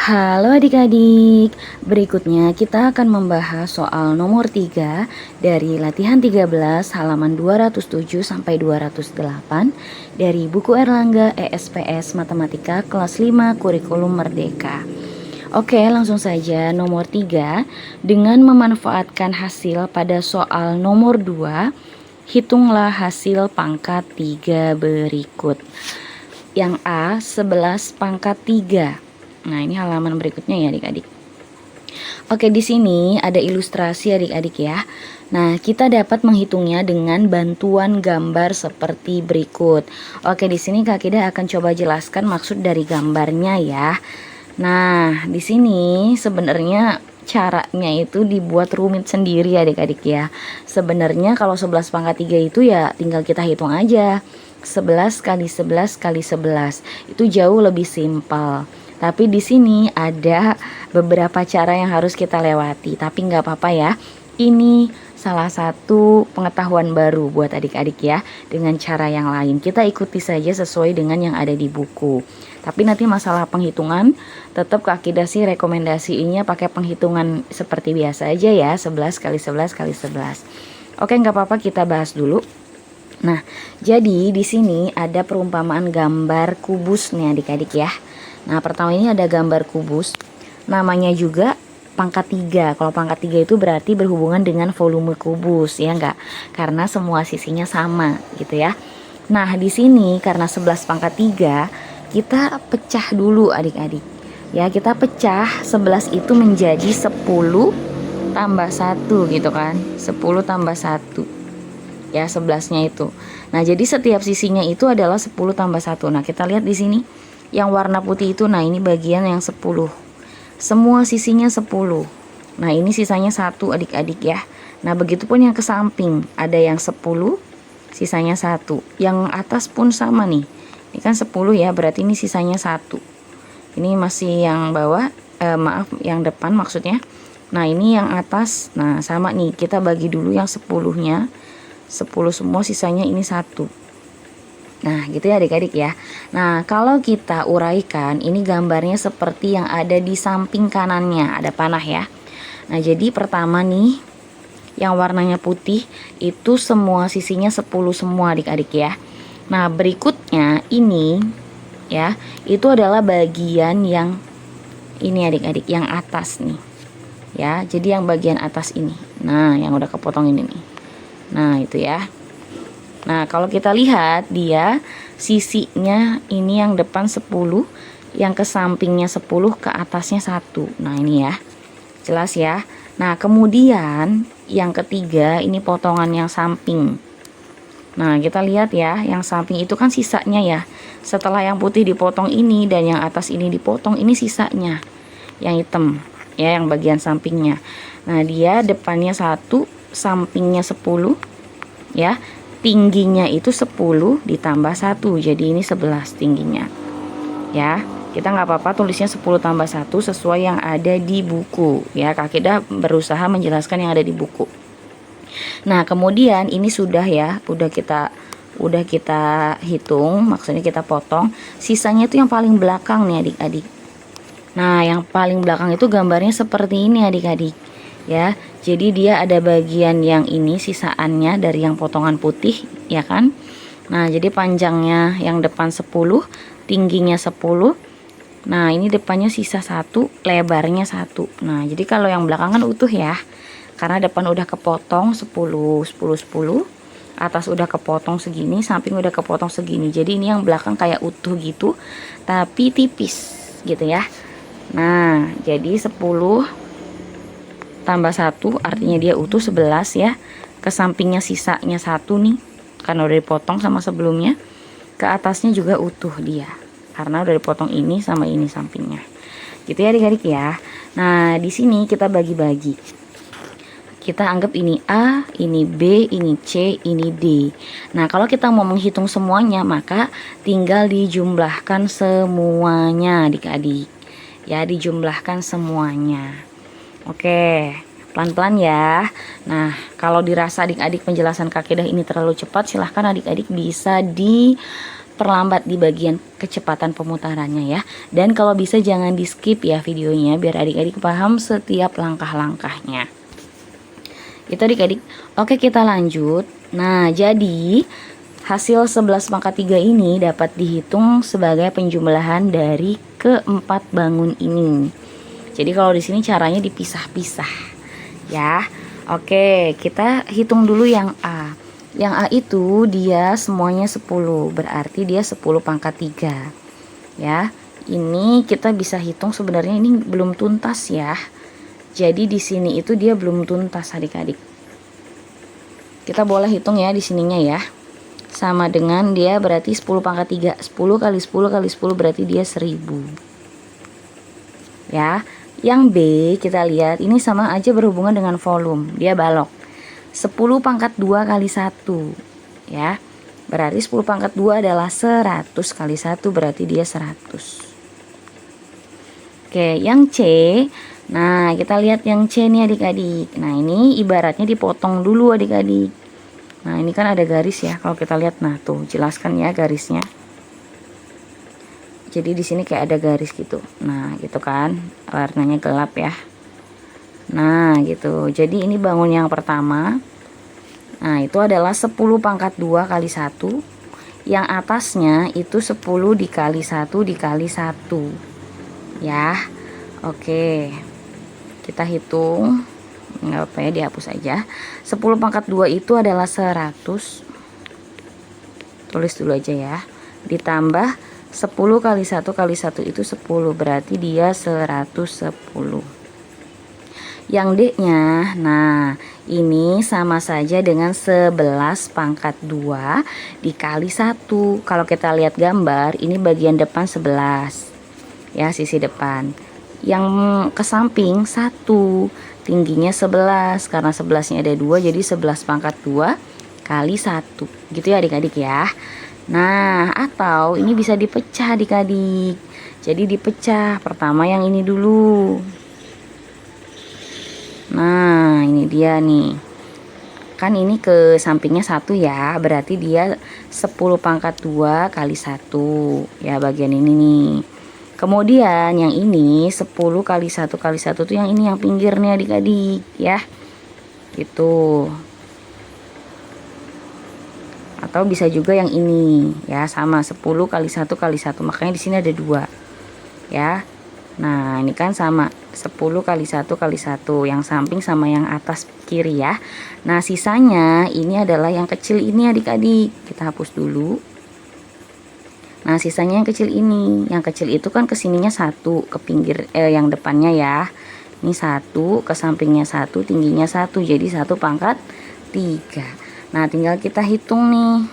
Halo adik-adik, berikutnya kita akan membahas soal nomor 3 dari latihan 13 halaman 207 sampai 208 dari buku Erlangga ESPS Matematika kelas 5 Kurikulum Merdeka. Oke, langsung saja nomor 3. Dengan memanfaatkan hasil pada soal nomor 2, hitunglah hasil pangkat 3 berikut. Yang A 11 pangkat 3. Nah, ini halaman berikutnya ya adik-adik. Oke, di sini ada ilustrasi adik-adik ya. Nah, kita dapat menghitungnya dengan bantuan gambar seperti berikut. Oke, di sini Kak Kida akan coba jelaskan maksud dari gambarnya ya. Nah, di sini sebenarnya caranya itu dibuat rumit sendiri adik-adik ya. Sebenarnya kalau 11 pangkat 3 itu ya tinggal kita hitung aja. 11 kali 11 kali 11 itu jauh lebih simpel. Tapi di sini ada beberapa cara yang harus kita lewati. Tapi nggak apa-apa ya. Ini salah satu pengetahuan baru buat adik-adik ya. Dengan cara yang lain. Kita ikuti saja sesuai dengan yang ada di buku. Tapi nanti masalah penghitungan tetap Kak Kida sih rekomendasinya pakai penghitungan seperti biasa aja ya. 11 kali 11 kali 11. Oke, nggak apa-apa, kita bahas dulu. Nah, jadi di sini ada perumpamaan gambar kubus nih adik-adik ya. Nah, pertama ini ada gambar kubus. Namanya juga pangkat 3. Kalau pangkat 3 itu berarti berhubungan dengan volume kubus, ya enggak? Karena semua sisinya sama, gitu ya. Nah, di sini karena 11 pangkat 3, kita pecah dulu adik-adik. Ya, kita pecah 11 itu menjadi 10 tambah 1 gitu kan. 10 tambah 1. Ya, 11-nya itu. Nah, jadi setiap sisinya itu adalah 10 tambah 1. Nah, kita lihat di sini. Yang warna putih itu, nah ini bagian yang 10. Semua sisinya 10. Nah, ini sisanya 1 adik-adik ya. Nah, begitupun yang ke samping. Ada yang 10, sisanya 1. Yang atas pun sama nih. Ini kan 10 ya, berarti ini sisanya 1. Ini masih yang bawah, maaf, yang depan maksudnya. Nah, ini yang atas. Nah, sama nih, kita bagi dulu yang 10-nya. 10 semua, sisanya ini 1. Nah, gitu ya adik-adik ya. Nah, kalau kita uraikan, ini gambarnya seperti yang ada di samping kanannya. Ada panah ya. Nah, jadi pertama nih, yang warnanya putih, itu semua sisinya 10 semua adik-adik ya. Nah, berikutnya ini, ya, itu adalah bagian yang ini adik-adik, yang atas nih. Ya, jadi yang bagian atas ini. Nah, yang udah kepotong ini nih. Nah, itu ya. Nah, kalau kita lihat dia sisinya ini yang depan 10, yang ke sampingnya 10, ke atasnya 1. Nah, ini ya. Jelas ya. Nah, kemudian yang ketiga ini potongan yang samping. Nah, kita lihat ya, yang samping itu kan sisanya ya. Setelah yang putih dipotong ini dan yang atas ini dipotong, ini sisanya. Yang hitam ya, yang bagian sampingnya. Nah, dia depannya 1, sampingnya 10 ya. Tingginya itu 10 ditambah 1, jadi ini 11 tingginya ya. Kita nggak apa-apa tulisnya 10 tambah 1 sesuai yang ada di buku ya. Kak Kida berusaha menjelaskan yang ada di buku. Nah, kemudian ini sudah ya, udah kita hitung, maksudnya kita potong. Sisanya itu yang paling belakang nih adik-adik. Nah, yang paling belakang itu gambarnya seperti ini adik-adik ya. Jadi dia ada bagian yang ini sisaannya dari yang potongan putih ya kan. Nah, jadi panjangnya yang depan 10, tingginya 10. Nah, ini depannya sisa 1, lebarnya 1. Nah, jadi kalau yang belakang kan utuh ya. Karena depan udah kepotong 10 10 10. Atas udah kepotong segini, samping udah kepotong segini. Jadi ini yang belakang kayak utuh gitu, tapi tipis gitu ya. Nah, jadi 10 tambah 1 artinya dia utuh 11 ya. Ke sampingnya sisanya 1 nih, karena udah dipotong sama sebelumnya. Ke atasnya juga utuh dia, karena udah dipotong ini sama ini sampingnya. Gitu ya adik-adik ya. Nah, di sini kita bagi-bagi. Kita anggap ini A, ini B, ini C, ini D. Nah, kalau kita mau menghitung semuanya, maka tinggal dijumlahkan semuanya adik-adik. Ya, dijumlahkan semuanya. Oke, pelan-pelan ya. Nah, kalau dirasa adik-adik penjelasan Kak Kida ini terlalu cepat, silahkan adik-adik bisa perlambat di bagian kecepatan pemutarannya ya. Dan kalau bisa jangan di skip ya videonya, biar adik-adik paham setiap langkah-langkahnya. Itu adik-adik. Oke, kita lanjut. Nah, jadi hasil 11 pangkat 3 ini dapat dihitung sebagai penjumlahan dari keempat bangun ini. Jadi kalau di sini caranya dipisah-pisah ya. Oke, kita hitung dulu yang A. Yang A itu dia semuanya 10, berarti dia 10 pangkat 3 ya. Ini kita bisa hitung, sebenarnya ini belum tuntas ya. Jadi di sini itu dia belum tuntas adik-adik. Kita boleh hitung ya di sininya ya. Sama dengan dia berarti 10 pangkat 3. 10 kali 10 kali 10 berarti dia 1000 ya. Yang B kita lihat ini sama aja berhubungan dengan volume, dia balok. 10 pangkat 2 kali 1 ya. Berarti 10 pangkat 2 adalah 100 kali 1 berarti dia 100. Oke, yang C. Nah, kita lihat yang C nih adik-adik. Nah, ini ibaratnya dipotong dulu adik-adik. Nah, ini kan ada garis ya. Kalau kita lihat, nah tuh jelaskan ya garisnya. Jadi di sini kayak ada garis gitu. Nah, gitu kan. Warnanya gelap ya. Nah, gitu. Jadi ini bangun yang pertama. Nah, itu adalah 10 pangkat 2 kali 1. Yang atasnya itu 10 dikali 1 dikali 1. Ya. Oke. Kita hitung. Nggak apa ya, dihapus aja. 10 pangkat 2 itu adalah 100. Tulis dulu aja ya. Ditambah 10 kali 1 kali 1 itu 10. Berarti dia 110. Yang D-nya, nah ini sama saja dengan 11 pangkat 2 dikali 1. Kalau kita lihat gambar, ini bagian depan 11 ya, sisi depan. Yang ke samping 1, tingginya 11. Karena 11-nya ada 2, jadi 11 pangkat 2 kali 1. Gitu ya adik-adik ya. Nah, atau ini bisa dipecah adik-adik. Jadi dipecah, pertama yang ini dulu. Nah, ini dia nih. Kan ini ke sampingnya 1 ya, berarti dia 10 pangkat 2 kali 1 ya, bagian ini nih. Kemudian yang ini 10 kali 1 kali 1 tuh yang ini, yang pinggirnya adik-adik ya. Gitu. Atau bisa juga yang ini ya, sama 10 kali 1 kali 1. Makanya di sini ada 2 ya. Nah, ini kan sama 10 kali 1 kali 1, yang samping sama yang atas kiri ya. Nah, sisanya ini adalah yang kecil ini adik-adik. Kita hapus dulu. Nah, sisanya yang kecil ini. Yang kecil itu kan kesininya 1, ke pinggir yang depannya ya. Ini 1, ke sampingnya 1, tingginya 1, jadi 1 pangkat 3. Nah, tinggal kita hitung nih.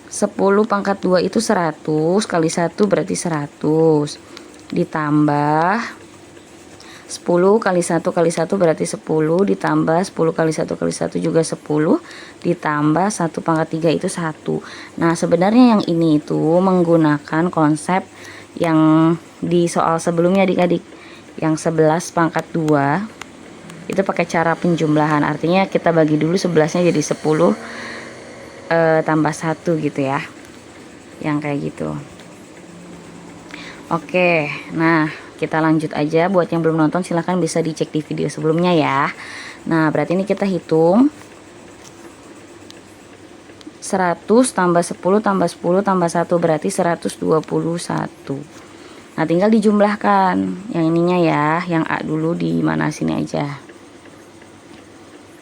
10 pangkat 2 itu 100 kali 1 berarti 100. Ditambah 10 kali 1 kali 1 berarti 10. Ditambah 10 kali 1 kali 1 juga 10. Ditambah 1 pangkat 3 itu 1. Nah, sebenarnya yang ini itu menggunakan konsep yang di soal sebelumnya adik-adik. Yang 11 pangkat 2 itu pakai cara penjumlahan. Artinya kita bagi dulu 11-nya jadi 10 tambah 1 gitu ya. Yang kayak gitu. Oke, nah kita lanjut aja. Buat yang belum nonton silahkan bisa dicek di video sebelumnya ya. Nah, berarti ini kita hitung 100 tambah 10 tambah 10 tambah 1 berarti 121. Nah, tinggal dijumlahkan yang ininya ya. Yang A dulu di mana, sini aja.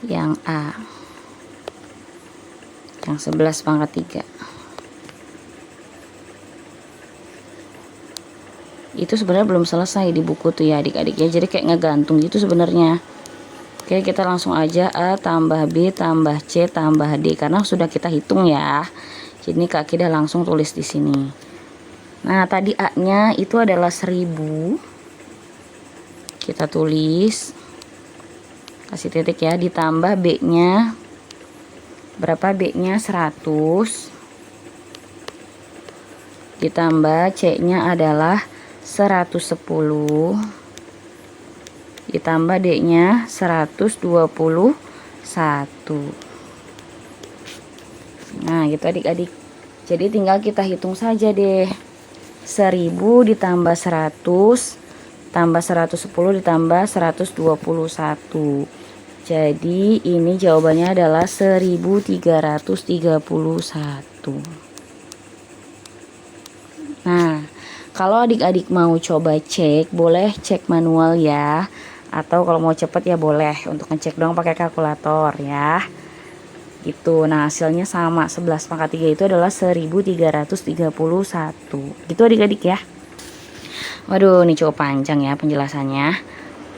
Yang A, yang 11 pangkat 3 itu sebenarnya belum selesai di buku tuh ya adik-adik ya, jadi kayak ngegantung gitu sebenarnya. Oke, kita langsung aja A tambah B tambah C tambah D karena sudah kita hitung ya. Jadi ini Kak Kidah langsung tulis di sini. Nah, tadi A nya itu adalah 1000, kita tulis, kasih titik ya. Ditambah B nya berapa, B nya 100, ditambah C nya adalah 110, ditambah D nya 121. Nah, gitu adik-adik. Jadi tinggal kita hitung saja deh. 1000 ditambah 100 tambah 110 ditambah 121. Jadi ini jawabannya adalah 1331. Nah, kalau adik-adik mau coba cek, boleh cek manual ya. Atau kalau mau cepet ya boleh untuk ngecek doang pakai kalkulator ya. Gitu. Nah, hasilnya sama, 11 pangkat 3 itu adalah 1331. Gitu adik-adik ya. Waduh, ini cukup panjang ya penjelasannya.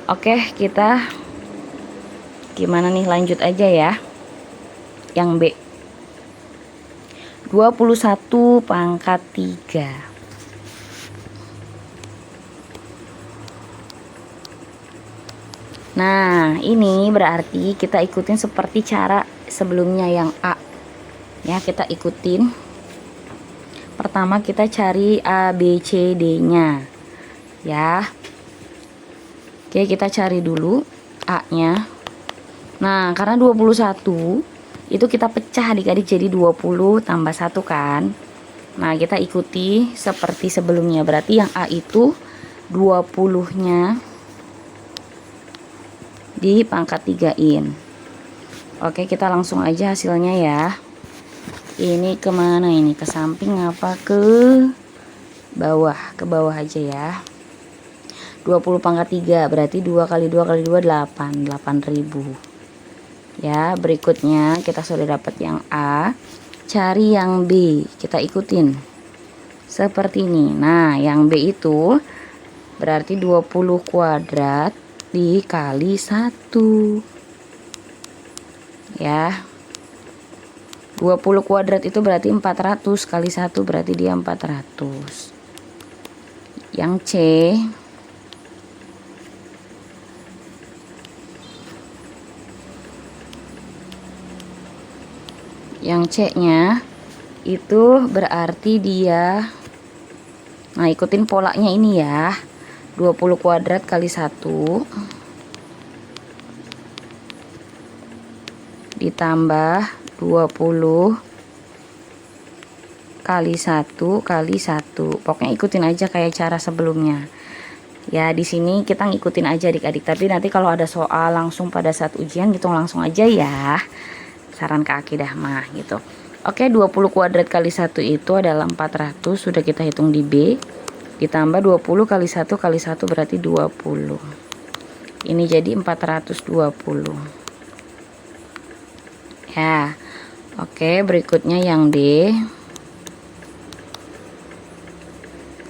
Oke, kita gimana nih, lanjut aja ya. Yang B. 21 pangkat 3. Nah, ini berarti kita ikutin seperti cara sebelumnya yang A. Ya, kita ikutin. Pertama kita cari A, B, C, D-nya. Ya. Oke, kita cari dulu A-nya. Nah, karena 21 itu kita pecah adik-adik jadi 20 tambah 1 kan. Nah, kita ikuti seperti sebelumnya. Berarti yang A itu 20-nya di pangkat 3-in. Oke, kita langsung aja hasilnya ya. Ini kemana ini? Ke samping apa ke bawah? Ke bawah aja ya. 20 pangkat 3 berarti 2 kali 2 kali 2 8. 8.000. Ya, berikutnya kita sudah dapat yang A. Cari yang B. Kita ikutin. Seperti ini. Nah, yang B itu berarti 20 kuadrat dikali 1. Ya. 20 kuadrat itu berarti 400 kali 1 berarti dia 400. Yang C, yang C-nya itu berarti dia, nah ikutin polanya ini ya, 20 kuadrat kali 1 ditambah 20 kali 1 kali 1. Pokoknya ikutin aja kayak cara sebelumnya. Ya, di sini kita ngikutin aja adik-adik. Tapi nanti kalau ada soal langsung pada saat ujian gitu langsung aja ya. Saran Kak Akidah mah gitu. Oke, 20 kuadrat kali 1 itu adalah 400. Sudah kita hitung di B. Ditambah 20 kali 1 kali 1 berarti 20. Ini jadi 420. Ya. Oke, berikutnya yang D.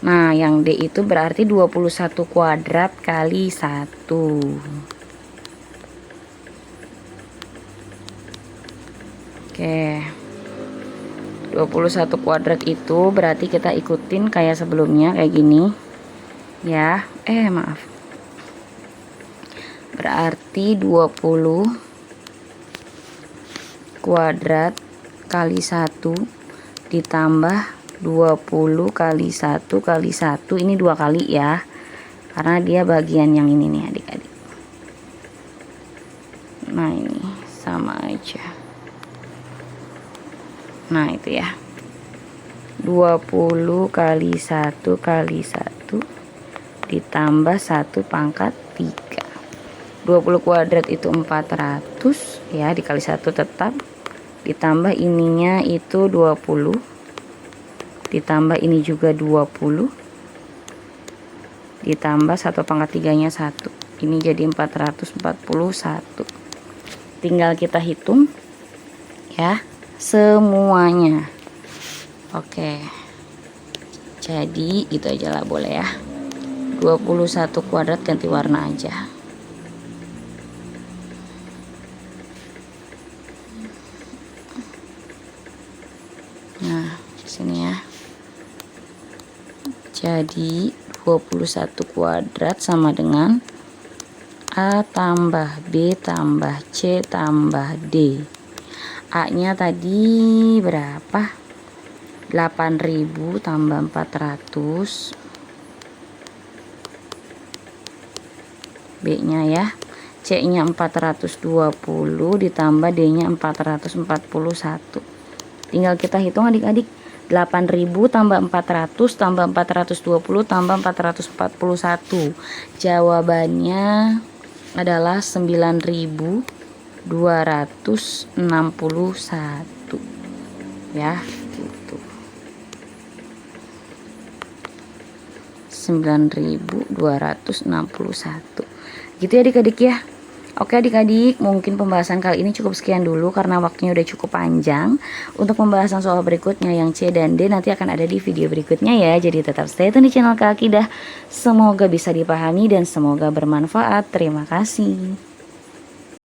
Nah, yang D itu berarti 21 kuadrat kali 1. Oke. 21 kuadrat itu berarti kita ikutin kayak sebelumnya kayak gini. Ya, maaf. Berarti 20 kuadrat kali 1 ditambah 20 kali 1 kali 1. Ini 2 kali ya. Karena dia bagian yang ini nih adik-adik. Nah, ini sama aja. Nah, itu ya. 20 kali 1 kali 1 ditambah 1 pangkat 3. 20 kuadrat itu 400 ya, dikali 1 tetap. Ditambah ininya itu 20. Ditambah ini juga 20. Ditambah 1 pangkat 3-nya 1. Ini jadi 441. Tinggal kita hitung ya semuanya. Oke. Jadi itu aja lah boleh ya. 21 kuadrat ganti warna aja. Nah, sini ya. Jadi 21 kuadrat sama dengan A tambah B tambah C tambah D. A nya tadi berapa? 8.000 tambah 400. B nya ya. C nya 420 ditambah D nya 441. Tinggal kita hitung adik-adik. 8.000 tambah 400 tambah 420 tambah 441. Jawabannya adalah 9.261 ya, gitu. 9.261 gitu ya adik-adik ya. Oke adik-adik, mungkin pembahasan kali ini cukup sekian dulu karena waktunya udah cukup panjang. Untuk pembahasan soal berikutnya yang C dan D nanti akan ada di video berikutnya ya. Jadi tetap stay tune di channel Kak Akidah. Semoga bisa dipahami dan semoga bermanfaat. Terima kasih.